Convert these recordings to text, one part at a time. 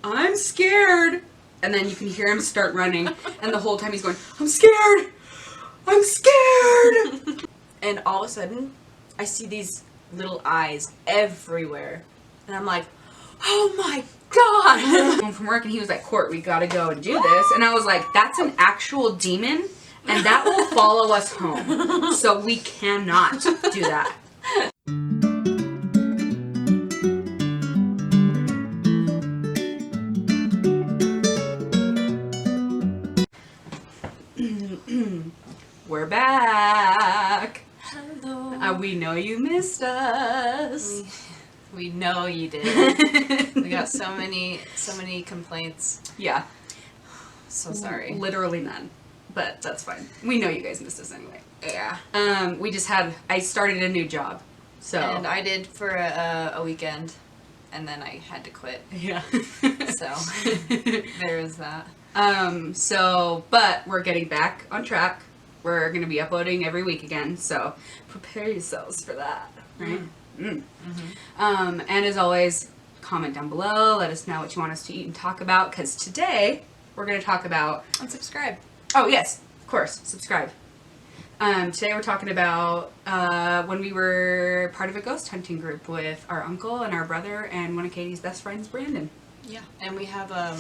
I'm scared. And then you can hear him start running. And the whole time he's going, I'm scared. I'm scared. And all of a sudden, I see these little eyes everywhere. And I'm like, oh my God. Home from work and he was like, Court, we gotta go and do this. And I was like, that's an actual demon and that will follow us home. So we cannot do that. We're back. Hello. We know you missed us. We know you did. We got so many complaints. Yeah. So sorry. Literally none. But that's fine. We know you guys missed us anyway. Yeah. I started a new job. So. And I did for a weekend, and then I had to quit. Yeah. So there is that. But we're getting back on track. We're going to be uploading every week again, so prepare yourselves for that, right? And as always, comment down below, let us know what you want us to eat and talk about, because today we're going to talk about... And subscribe. Oh, yes, of course, subscribe. Today we're talking about when we were part of a ghost hunting group with our uncle and our brother and one of Katie's best friends, Brandon. Yeah. And we have a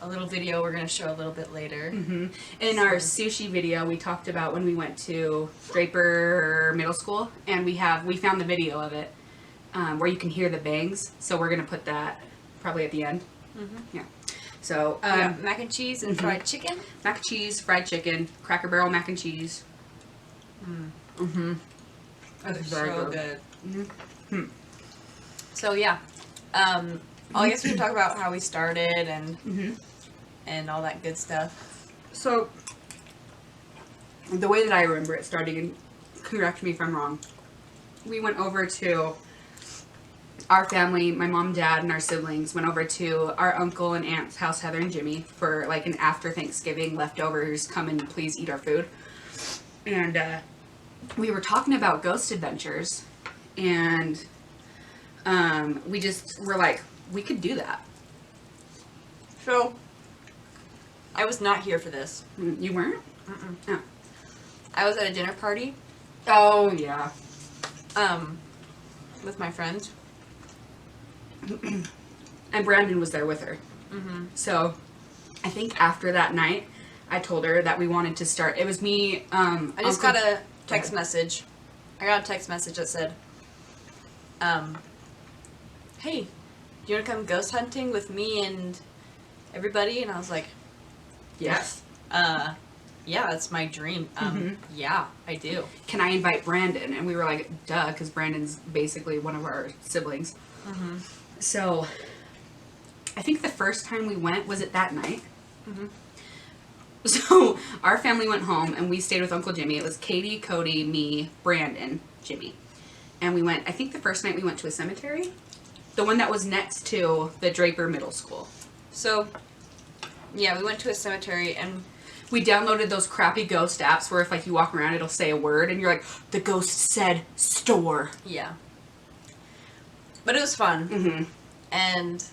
little video we're going to show a little bit later. In our sushi video, we talked about when we went to Draper Middle School, and we found the video of it where you can hear the bangs. So we're going to put that probably at the end. Yeah. So mac and cheese and fried chicken. Mac and cheese, fried chicken, Cracker Barrel mac and cheese. That's very so good. good. So yeah, I guess we can talk about how we started and all that good stuff. So the way that I remember it starting, and correct me if I'm wrong, we went over to our family, my mom, dad, and our siblings went over to our uncle and aunt's house, Heather and Jimmy, for like an after Thanksgiving leftovers, come and please eat our food. And we were talking about ghost adventures, and we just were like, we could do that. So I was not here for this. You weren't? Oh. I was at a dinner party. Oh, yeah. With my friends. And Brandon was there with her. So I think after that night, I told her that we wanted to start. It was me. I just got a text message. I got a text message that said, hey, do you want to come ghost hunting with me and everybody? And I was like, Yes. yeah, that's my dream. Yeah, I do. Can I invite Brandon? And we were like, duh, because Brandon's basically one of our siblings. So I think the first time we went, was it that night? So our family went home and we stayed with Uncle Jimmy. It was Katie, Cody, me, Brandon, Jimmy. And we went, I think the first night we went to a cemetery. The one that was next to the Draper Middle School. So, yeah, we went to a cemetery and we downloaded those crappy ghost apps where if like you walk around it'll say a word and you're like, the ghost said store. yeah. But it was fun. And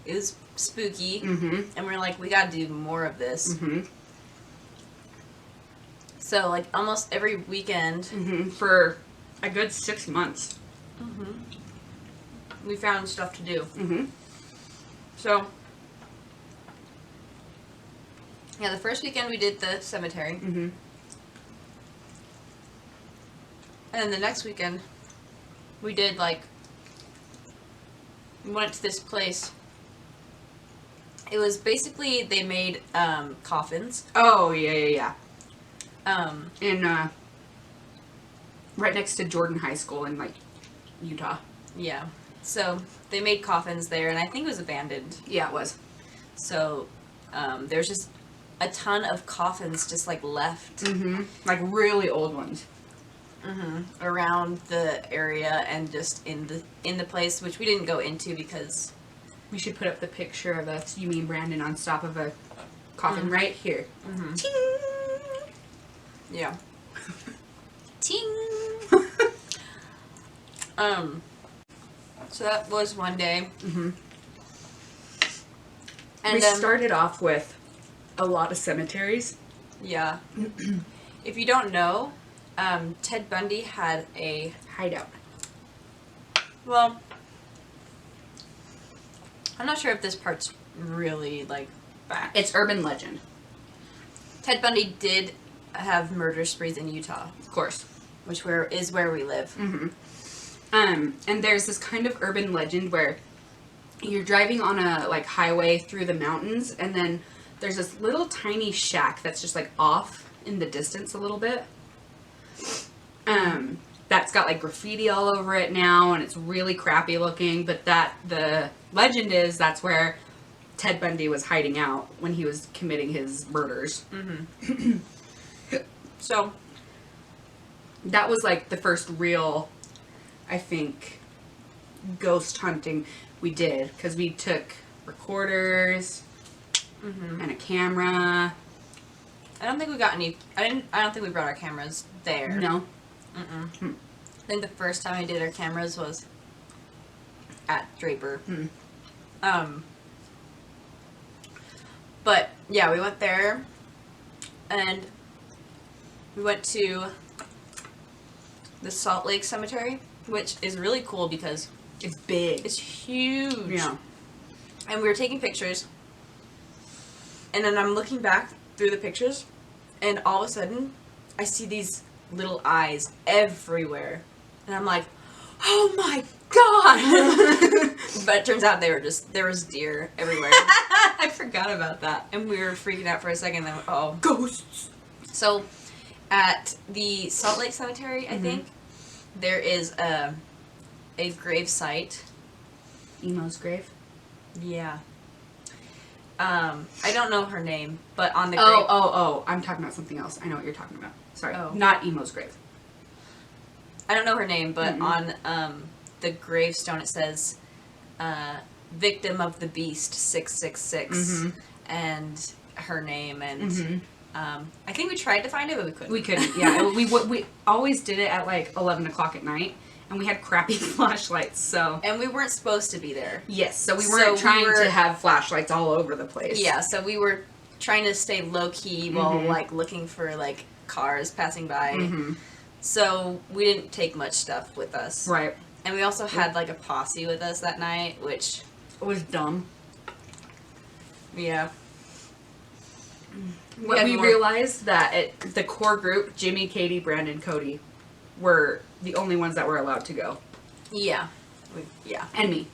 it was spooky. And we're like, we gotta do more of this. So, like, almost every weekend, For a good 6 months. we found stuff to do. So, yeah, the first weekend we did the cemetery. And then the next weekend, we did, like, we went to this place. It was basically, they made coffins. Oh, yeah. In, right next to Jordan High School in, like, Utah. Yeah. So, they made coffins there, and I think it was abandoned. Yeah, it was. So, there's just a ton of coffins just, like, left. Like, really old ones. Around the area and just in the place, which we didn't go into because... We should put up the picture of us, you mean Brandon, on top of a coffin right here. Ting! Yeah. Ting! So that was one day. And we started off with a lot of cemeteries. Yeah. If you don't know, Ted Bundy had a Hideout. well. I'm not sure if this part's really like fact. It's urban legend. Ted Bundy did have murder sprees in Utah, Of course. which is where we live. Mm-hmm. And there's this kind of urban legend where you're driving on a like highway through the mountains, and then there's this little tiny shack that's just like off in the distance a little bit. That's got like graffiti all over it now, and it's really crappy looking. But the legend is that's where Ted Bundy was hiding out when he was committing his murders. Mm-hmm. So That was like the first real, I think, ghost hunting we did, because we took recorders and a camera. I don't think we got any. I don't think we brought our cameras there. No. I think the first time I did our cameras was at Draper. But yeah, we went there, and we went to the Salt Lake Cemetery, which is really cool because It's big. it's huge. Yeah. And we were taking pictures, and then I'm looking back through the pictures, and all of a sudden, I see these little eyes everywhere, and I'm like, "Oh my god!" But it turns out there was deer everywhere, I forgot about that. and we were freaking out for a second. Then oh, Ghosts. so at the Salt Lake Cemetery, I think there is a grave site. Emo's grave. Yeah. I don't know her name, but on the Oh, I'm talking about something else. I know what you're talking about. Sorry. Oh. Not Emo's grave. I don't know her name, but on the gravestone it says victim of the beast 666 and her name, and I think we tried to find it, but we couldn't. We couldn't. Yeah. we always did it at like 11 o'clock at night, and we had crappy flashlights, so. And we weren't supposed to be there. Yes, so we weren't trying to have flashlights all over the place. Yeah, so we were trying to stay low key while like looking for like cars passing by. So we didn't take much stuff with us. Right. And we also had like a posse with us that night, which It was dumb. yeah. When we realized that the core group, Jimmy, Katie, Brandon, Cody, were the only ones that were allowed to go. Yeah. Yeah. And me.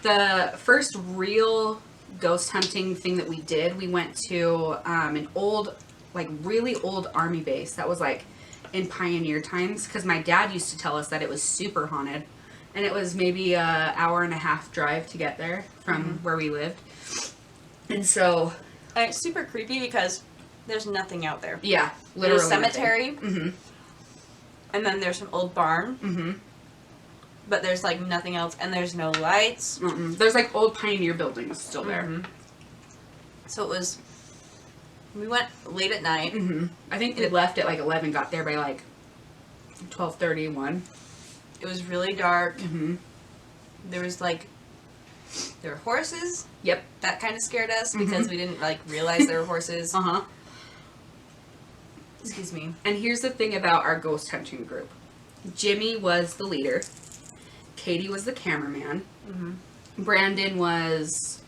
The first real ghost hunting thing that we did, we went to an old, like really old army base that was like in pioneer times, because my dad used to tell us that it was super haunted, and it was maybe an hour and a half drive to get there from where we lived. And so, And it's super creepy because there's nothing out there. yeah, literally There's a cemetery, Mm-hmm. and then there's an old barn, Mm-hmm. but there's like nothing else, and there's no lights. There's like old pioneer buildings still there. So it was. We went late at night. I think we left at like 11, got there by like 12:31. It was really dark. There was like. There were horses. Yep. That kind of scared us because we didn't like realize there were horses. Uh-huh. Excuse me. And here's the thing about our ghost hunting group. Jimmy was the leader. Katie was the cameraman. Brandon was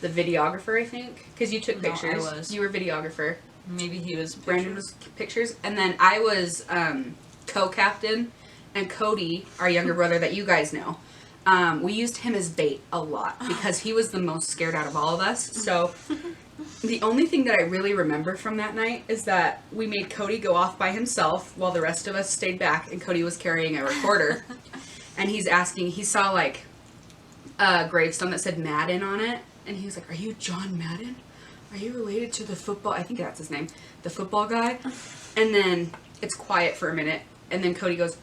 the videographer, I think, because you took No, I pictures. was. You were videographer. Maybe he was. Brandon was pictures, and then I was co-captain, and Cody, our younger brother that you guys know, we used him as bait a lot because he was the most scared out of all of us. So the only thing that I really remember from that night is that we made Cody go off by himself while the rest of us stayed back, and Cody was carrying a recorder, and he saw like a gravestone that said Madden on it, and he was like, "Are you John Madden? Are you related to the football?" I think that's his name, the football guy. And then it's quiet for a minute, and then Cody goes,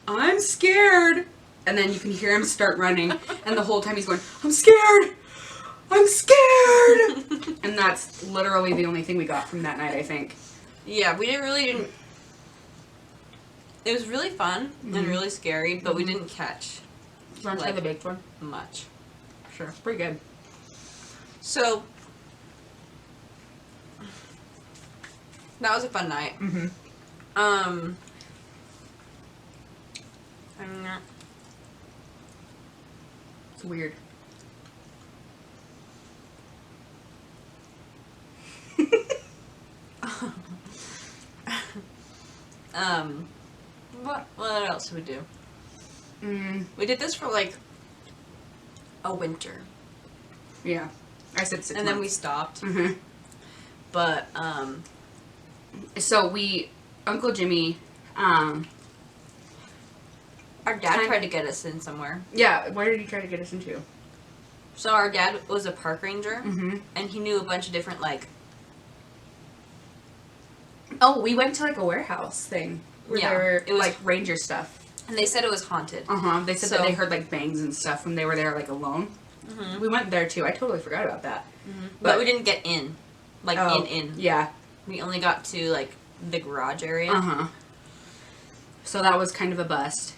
"I'm scared," and then you can hear him start running, and the whole time he's going, "I'm scared, I'm scared," and that's literally the only thing we got from that night, I think. Yeah, we didn't. It was really fun and really scary, but we didn't catch Do you want to try the baked one? much. Sure, pretty good. So that was a fun night. Mm-hmm. I'm not- It's weird. what else did we do? We did this for like a winter, Yeah. I said 6 and months. then we stopped. Mm-hmm. But So Uncle Jimmy, our dad Kind- tried to get us in somewhere. yeah, where did he try to get us into? So our dad was a park ranger, Mm-hmm. and he knew a bunch of different like. Oh, we went to like a warehouse thing. Where Yeah, there were it was- like ranger stuff. And they said it was haunted. They said So- that they heard like bangs and stuff when they were there like alone. Mm-hmm. We went there too. I totally forgot about that. But we didn't get in, like Oh, in. Yeah. We only got to like the garage area. So that was kind of a bust.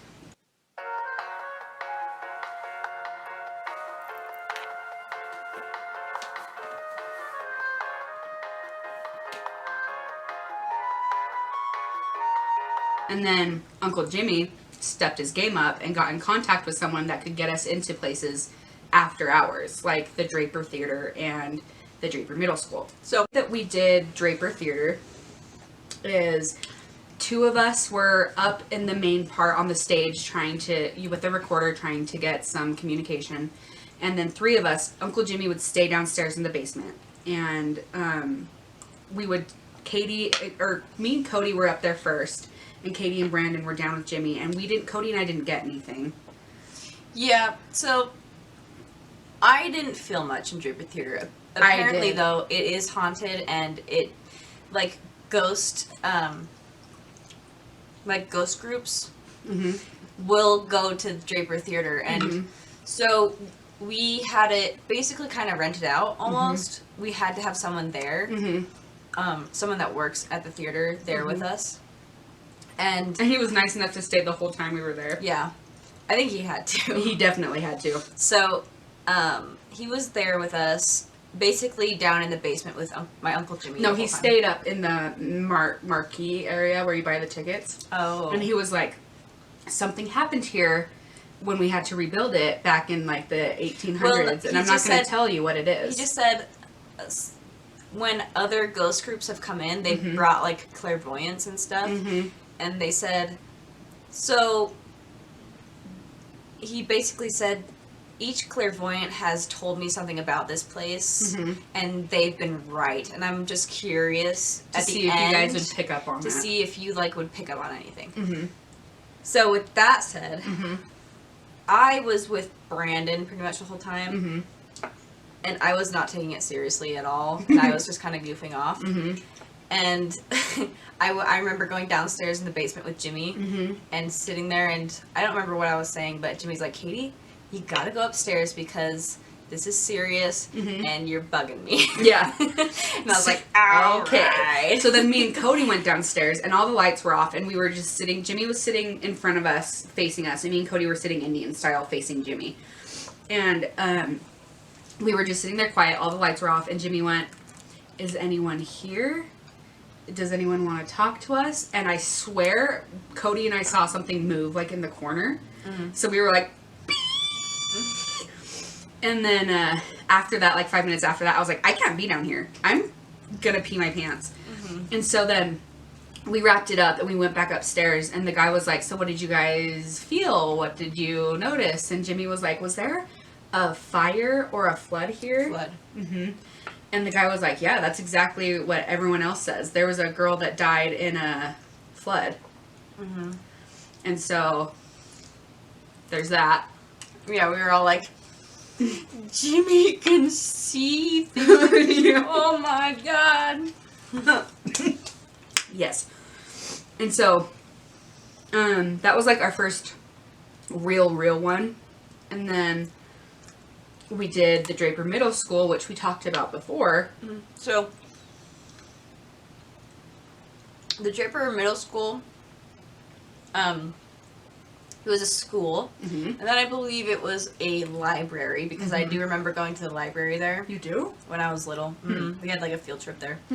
And then Uncle Jimmy stepped his game up and got in contact with someone that could get us into places after hours, like the Draper Theater and the Draper Middle School. So That we did Draper Theater is 2 of us were up in the main part on the stage trying to, with the recorder, trying to get some communication. And then 3 of us, Uncle Jimmy would stay downstairs in the basement. And we would, me and Cody were up there first. And Katie and Brandon were down with Jimmy. And Cody and I didn't get anything. yeah, so I didn't feel much in Draper Theater. I Apparently, did. though, it is haunted and it, like ghost groups will go to Draper Theater, and so we had it basically kind of rented out almost. We had to have someone there, someone that works at the theater there with us, and And he was nice enough to stay the whole time we were there. yeah, I think he had to. He definitely had to. So he was there with us. Basically down in the basement with my Uncle Jimmy. No, the he whole time. stayed up in the marquee area where you buy the tickets. Oh. And he was like, something happened here when we had to rebuild it back in like the 1800s. Well, and he I'm not just going to said- tell you what it is. He just said when other ghost groups have come in, they've brought like clairvoyance and stuff. And they said, so he basically said, each clairvoyant has told me something about this place, and they've been right. And I'm just curious to at see the if end you guys would pick up on to that. see if you like would pick up on anything. So with that said, I was with Brandon pretty much the whole time, and I was not taking it seriously at all. And I was just kind of goofing off. And I remember going downstairs in the basement with Jimmy and sitting there, and I don't remember what I was saying, but Jimmy's like, Katie, you gotta go upstairs because this is serious and you're bugging me. Yeah. And I was like, okay. So then me and Cody went downstairs and all the lights were off and we were just sitting. Jimmy was sitting in front of us, facing us, and me and Cody were sitting Indian style facing Jimmy. And we were just sitting there quiet. All the lights were off and Jimmy went, "Is anyone here? Does anyone want to talk to us?" And I swear Cody and I saw something move like in the corner. So we were like, and then after that, like 5 minutes after that, I was like, I can't be down here. I'm gonna pee my pants. And so then we wrapped it up and we went back upstairs and the guy was like, so what did you guys feel? What did you notice? And Jimmy was like, was there a fire or a flood here? Flood. And the guy was like, yeah, that's exactly what everyone else says. There was a girl that died in a flood. And so there's that. Yeah, we were all like, Jimmy can see things. Oh my god. Yes. And so, that was like our first real one. And then we did the Draper Middle School, which we talked about before. So, the Draper Middle School, It was a school, Mm-hmm. and then I believe it was a library because I do remember going to the library there You do? when I was little. We had like a field trip there. Hmm.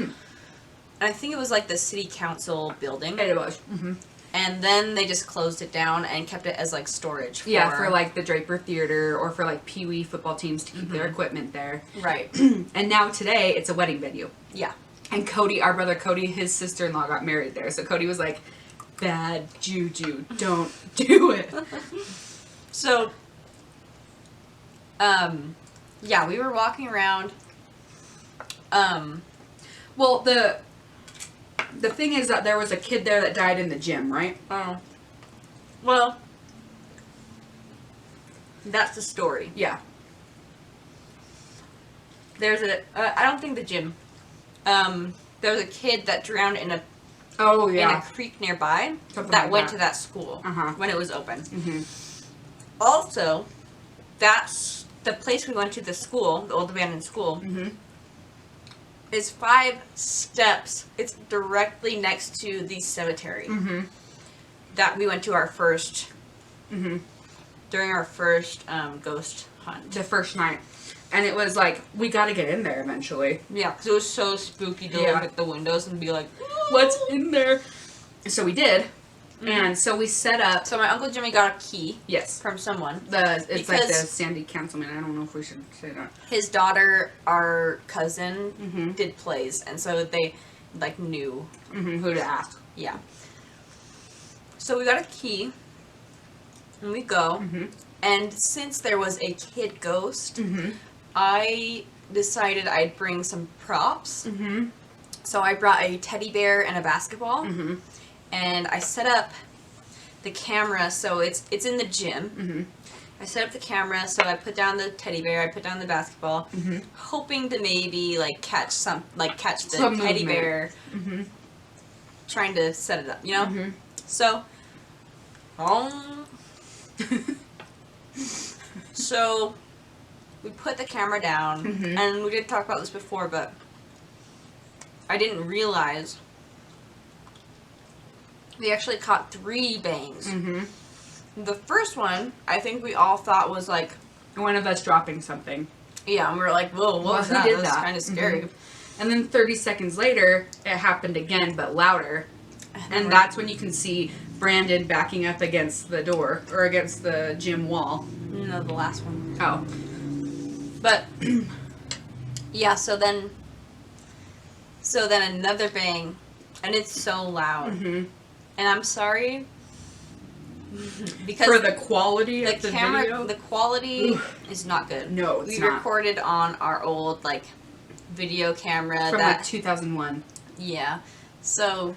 And I think it was like the city council building. It was. Mm-hmm. And then they just closed it down and kept it as like storage. For like the Draper Theater or for like Pee Wee football teams to keep their equipment there. Right. And now today it's a wedding venue. Yeah. And Cody, our brother Cody, his sister-in-law got married there. So Cody was like, bad juju, don't do it. So, yeah, we were walking around. Well, the thing is that there was a kid there that died in the gym, right? Well, that's the story. Yeah. There's I don't think the gym. There was a kid that drowned in a Oh, in a yeah. creek nearby Something that like went that. to that school Uh-huh. when it was open. Mm-hmm. Also, that's the place we went to, the school, the old abandoned school, Mm-hmm. is 5 steps. It's directly next to the cemetery Mm-hmm. that we went to our first, Mm-hmm. during our first ghost hunt. The first night. And it was like, we gotta get in there eventually. Yeah, because it was so spooky to Yeah. look at the windows and be like, What's in there? So we did. And so we set up. So my Uncle Jimmy got a key Yes. from someone. It's like the Because- Sandy Councilman. I don't know if we should say that. His daughter, our cousin, Mm-hmm. did plays, and so they, like, knew. Mm-hmm. Who to ask. Yeah. So we got a key, and we go, Mm-hmm. and since there was a kid ghost, Mm-hmm. I decided I'd bring some props. Mm-hmm. So I brought a teddy bear and a basketball, Mm-hmm. and I set up the camera so it's in the gym. Mm-hmm. I set up the camera, so I put down the teddy bear, I put down the basketball, Mm-hmm. hoping to maybe catch the Some teddy movement. bear, Mm-hmm. trying to set it up, you know? Mm-hmm. So, so we put the camera down, Mhm. and we did talk about this before, but I didn't realize we actually caught 3 bangs. Mm-hmm. The first one, I think we all thought was like, One of us dropping something. yeah, and we were like, whoa, what Well, was who that? did That was that? kind of scary. Mhm. And then 30 seconds later, it happened again, but louder. And that's when you can see Brandon backing up against the door, or against the gym wall. No, the last one. Oh. But yeah, so then another bang, and it's so loud. Mm-hmm. And I'm sorry because For the quality the of the camera, video? the quality Oof. is not good. No, it's we not. recorded on our old video camera From that like 2001. yeah. So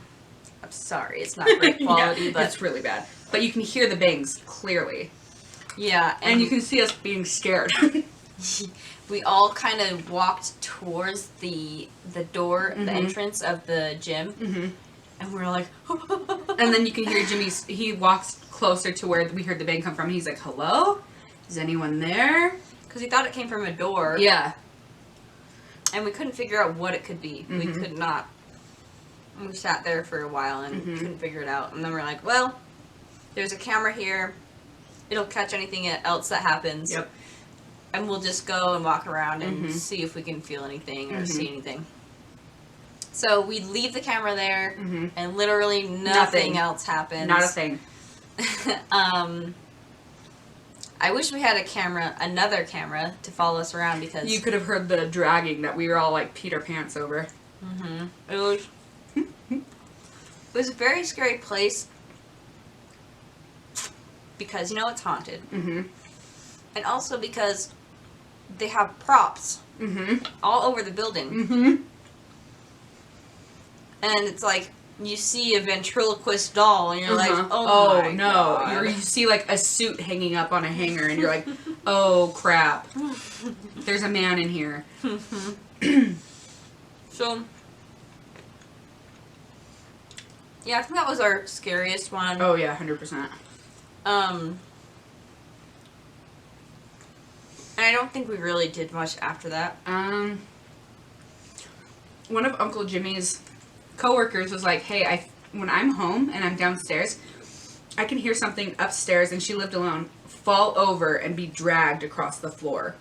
I'm sorry, it's not great quality, Yeah, but it's really bad. But you can hear the bangs clearly. yeah, And you can see us being scared. we all kind of walked towards the door, the Mhm. entrance of the gym, Mm-hmm. and we were like, And then you can hear he walks closer to where we heard the bang come from. He's like, hello? Is anyone there? because he thought it came from a door, Yeah. and we couldn't figure out what it could be. We Mhm. could not. And we sat there for a while and Mhm. couldn't figure it out. And then we're like, well, there's a camera here. It'll catch anything else that happens. Yep. And we'll just go and walk around and Mhm. see if we can feel anything or Mhm. see anything. So we leave the camera there, Mm-hmm. and literally nothing Nothing. else happens. Not a thing. I wish we had another camera to follow us around because You could have heard the dragging that we were all like Peter Pants over. it was a very scary place because it's haunted, Mm-hmm. and also because they have props Mm-hmm. all over the building, Mm-hmm. and it's like you see a ventriloquist doll, and you're like, Uh-huh. oh my no. God. You see like a suit hanging up on a hanger and you're like, oh crap. There's a man in here. So, yeah, I think that was our scariest one. Oh yeah, 100%. And I don't think we really did much after that. One of Uncle Jimmy's coworkers was like, hey, when I'm home and I'm downstairs, I can hear something upstairs, and she lived alone, fall over and be dragged across the floor.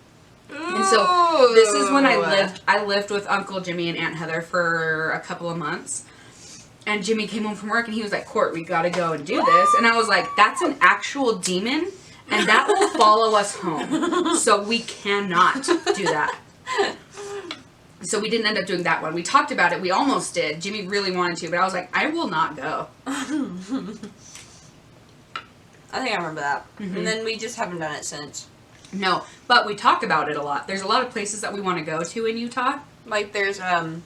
And so this is when I lived with Uncle Jimmy and Aunt Heather for a couple of months. And Jimmy came home from work and he was like, Court, we gotta go and do this. And I was like, that's an actual demon and that will follow us home. So we cannot do that. So we didn't end up doing that one. We talked about it. We almost did. Jimmy really wanted to, but I was like, I will not go. I think I remember that. Mm-hmm. And then we just haven't done it since. No, but we talk about it a lot. There's a lot of places that we want to go to in Utah. Like there's an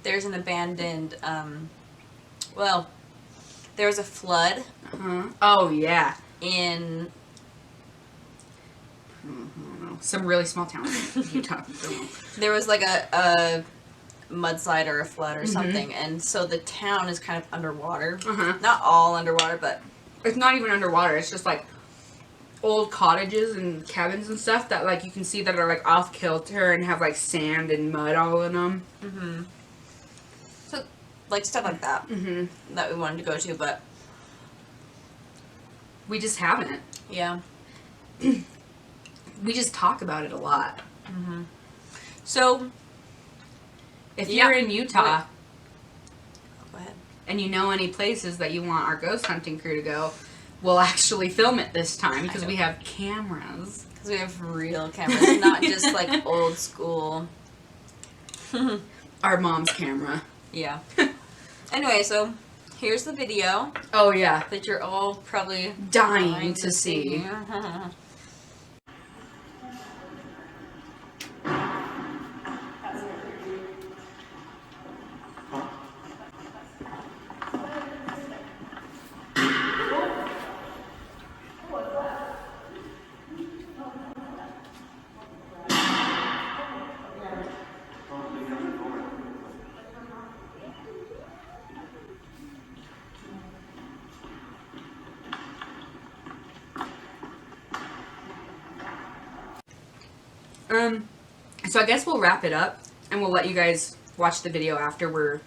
abandoned well, there was a flood Oh yeah, in I don't know. Some really small town in Utah. there was like a mudslide or a flood or something, and so the town is kind of underwater. Not all underwater, but It's not even underwater. It's just like old cottages and cabins and stuff that like you can see that are like off kilter and have like sand and mud all in them. so like stuff like that that we wanted to go to, but We just haven't. yeah. We just talk about it a lot. So If Yeah. you're in Utah go ahead. and you know any places that you want our ghost hunting crew to go, we'll actually film it this time because we have cameras. Because we have real cameras, not just like old school. Our mom's camera. Yeah. Anyway, so here's the video Oh yeah. that you're all probably Dying to see. So I guess we'll wrap it up and we'll let you guys watch the video after we're...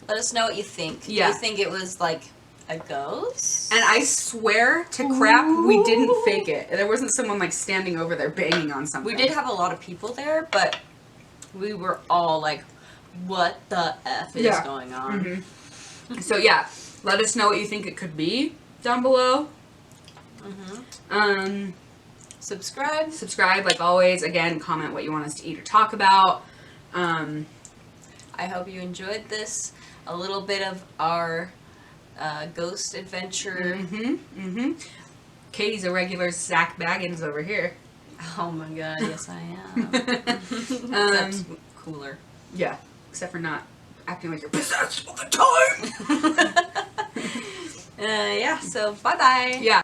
Let us know what you think. Yeah. Do you think it was like a ghost? And I swear to crap, we didn't fake it. There wasn't someone like standing over there banging on something. We did have a lot of people there, but we were all like, what the F is Yeah. going on? So yeah, let us know what you think it could be down below. Subscribe. Subscribe like always. Again, comment what you want us to eat or talk about. I hope you enjoyed this. A little bit of our ghost adventure. Katie's a regular Zach Baggins over here. Oh my god, yes I am. Except cooler. Yeah, except for not acting like you're possessed all the time. Yeah, so bye-bye. Yeah.